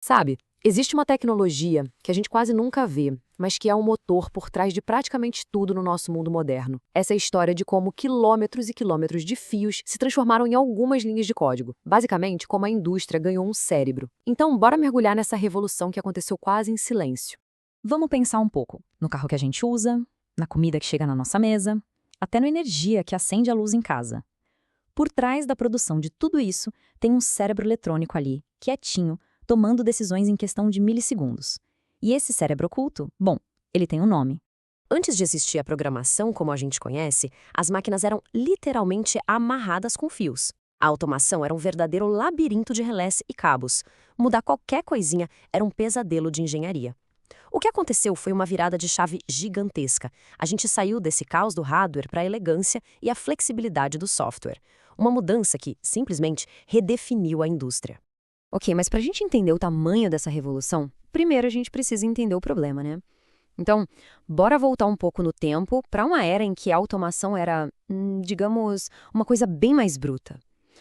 Sabe, existe uma tecnologia que a gente quase nunca vê, mas que é um motor por trás de praticamente tudo no nosso mundo moderno. Essa é a história de como quilômetros e quilômetros de fios se transformaram em algumas linhas de código. Basicamente, como a indústria ganhou um cérebro. Então, bora mergulhar nessa revolução que aconteceu quase em silêncio. Vamos pensar um pouco no carro que a gente usa, na comida que chega na nossa mesa, até na energia que acende a luz em casa. Por trás da produção de tudo isso, tem um cérebro eletrônico ali, quietinho, tomando decisões em questão de milissegundos. E esse cérebro oculto, bom, ele tem um nome. Antes de existir a programação como a gente conhece, as máquinas eram literalmente amarradas com fios. A automação era um verdadeiro labirinto de relés e cabos. Mudar qualquer coisinha era um pesadelo de engenharia. O que aconteceu foi uma virada de chave gigantesca. A gente saiu desse caos do hardware para a elegância e a flexibilidade do software. Uma mudança que, simplesmente, redefiniu a indústria. Ok, mas para a gente entender o tamanho dessa revolução, primeiro a gente precisa entender o problema, né? Então, bora voltar um pouco no tempo para uma era em que a automação era, digamos, uma coisa bem mais bruta.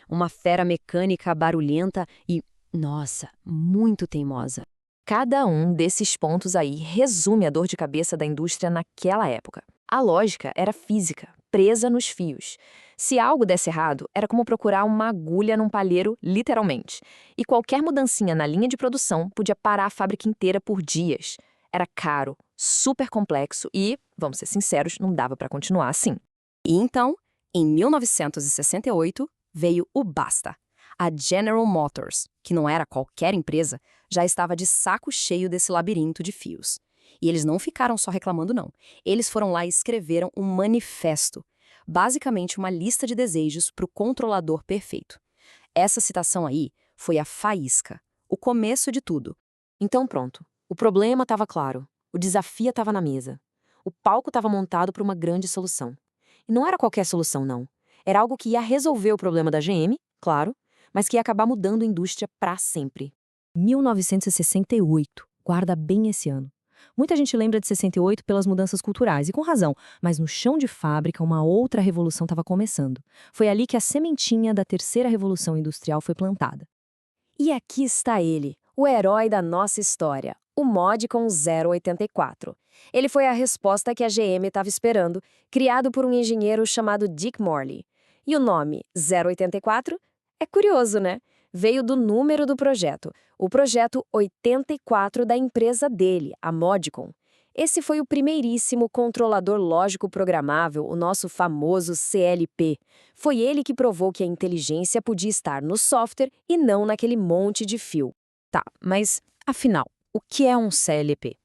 Uma fera mecânica barulhenta e, nossa, muito teimosa. Cada um desses pontos aí resume a dor de cabeça da indústria naquela época. A lógica era física, presa nos fios. Se algo desse errado, era como procurar uma agulha num palheiro, literalmente. E qualquer mudancinha na linha de produção podia parar a fábrica inteira por dias. Era caro, super complexo e, vamos ser sinceros, não dava para continuar assim. E então, em 1968, veio o basta. A General Motors, que não era qualquer empresa, já estava de saco cheio desse labirinto de fios. E eles não ficaram só reclamando, não. Eles foram lá e escreveram um manifesto, basicamente uma lista de desejos para o controlador perfeito. Essa citação aí foi a faísca, o começo de tudo. Então pronto, o problema estava claro, o desafio estava na mesa. O palco estava montado para uma grande solução. E não era qualquer solução, não. Era algo que ia resolver o problema da GM, claro, mas que ia acabar mudando a indústria para sempre. 1968, guarda bem esse ano. Muita gente lembra de 68 pelas mudanças culturais, e com razão, mas no chão de fábrica uma outra revolução estava começando. Foi ali que a sementinha da terceira revolução industrial foi plantada. E aqui está ele, o herói da nossa história, o Modicon 084. Ele foi a resposta que a GM estava esperando, criado por um engenheiro chamado Dick Morley. E o nome 084 é curioso, né? Veio do número do projeto, o projeto 84 da empresa dele, a Modicon. Esse foi o primeiríssimo controlador lógico programável, o nosso famoso CLP. Foi ele que provou que a inteligência podia estar no software e não naquele monte de fio. Tá, mas, afinal, o que é um CLP?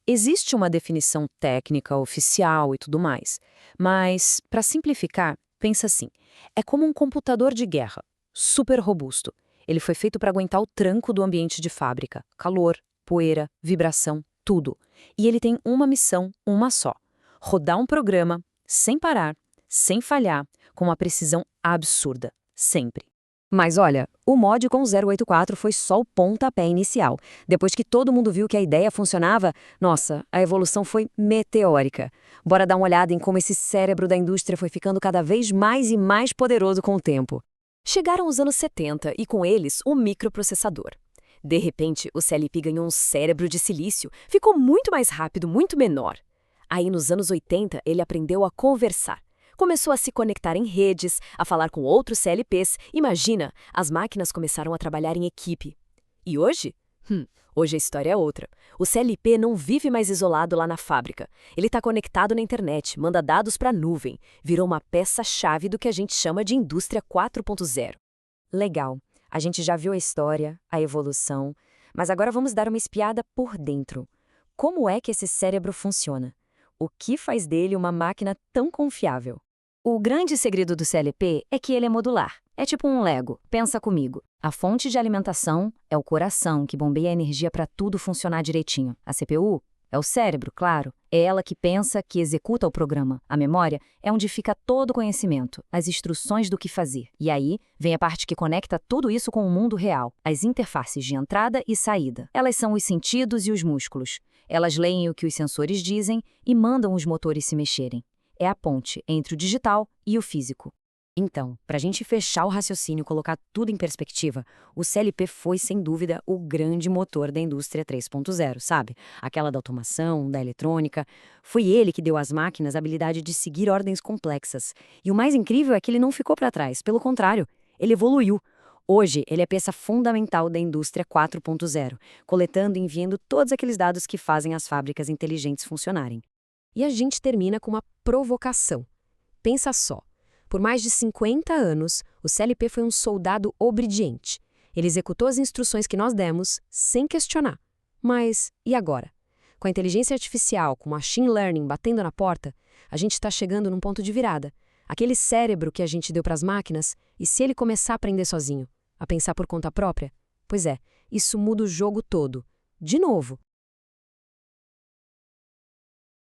Existe uma definição técnica oficial e tudo mais, mas, para simplificar, pensa assim, é como um computador de guerra, super robusto. Ele foi feito para aguentar o tranco do ambiente de fábrica, calor, poeira, vibração, tudo. E ele tem uma missão, uma só: rodar um programa sem parar, sem falhar, com uma precisão absurda, sempre. Mas olha, o Modicon 084 foi só o pontapé inicial. Depois que todo mundo viu que a ideia funcionava, nossa, a evolução foi meteórica. Bora dar uma olhada em como esse cérebro da indústria foi ficando cada vez mais e mais poderoso com o tempo. Chegaram os anos 70 e com eles o microprocessador. De repente, o CLP ganhou um cérebro de silício, ficou muito mais rápido, muito menor. Aí nos anos 80 ele aprendeu a conversar. Começou a se conectar em redes, a falar com outros CLPs. Imagina, as máquinas começaram a trabalhar em equipe. E hoje? Hoje a história é outra. O CLP não vive mais isolado lá na fábrica. Ele está conectado na internet, manda dados para a nuvem. Virou uma peça-chave do que a gente chama de indústria 4.0. Legal. A gente já viu a história, a evolução, mas agora vamos dar uma espiada por dentro. Como é que esse cérebro funciona? O que faz dele uma máquina tão confiável? O grande segredo do CLP é que ele é modular. É tipo um Lego. Pensa comigo. A fonte de alimentação é o coração, que bombeia a energia para tudo funcionar direitinho. A CPU é o cérebro, claro. É ela que pensa, que executa o programa. A memória é onde fica todo o conhecimento, as instruções do que fazer. E aí vem a parte que conecta tudo isso com o mundo real, as interfaces de entrada e saída. Elas são os sentidos e os músculos. Elas leem o que os sensores dizem e mandam os motores se mexerem. É a ponte entre o digital e o físico. Então, para a gente fechar o raciocínio e colocar tudo em perspectiva, o CLP foi, sem dúvida, o grande motor da indústria 3.0, sabe? Aquela da automação, da eletrônica. Foi ele que deu às máquinas a habilidade de seguir ordens complexas. E o mais incrível é que ele não ficou para trás, pelo contrário, ele evoluiu. Hoje, ele é peça fundamental da indústria 4.0, coletando e enviando todos aqueles dados que fazem as fábricas inteligentes funcionarem. E a gente termina com uma provocação. Pensa só. Por mais de 50 anos, o CLP foi um soldado obediente. Ele executou as instruções que nós demos, sem questionar. Mas, e agora? Com a inteligência artificial, com o machine learning batendo na porta, a gente está chegando num ponto de virada. Aquele cérebro que a gente deu para as máquinas, e se ele começar a aprender sozinho, a pensar por conta própria? Pois é, isso muda o jogo todo. De novo,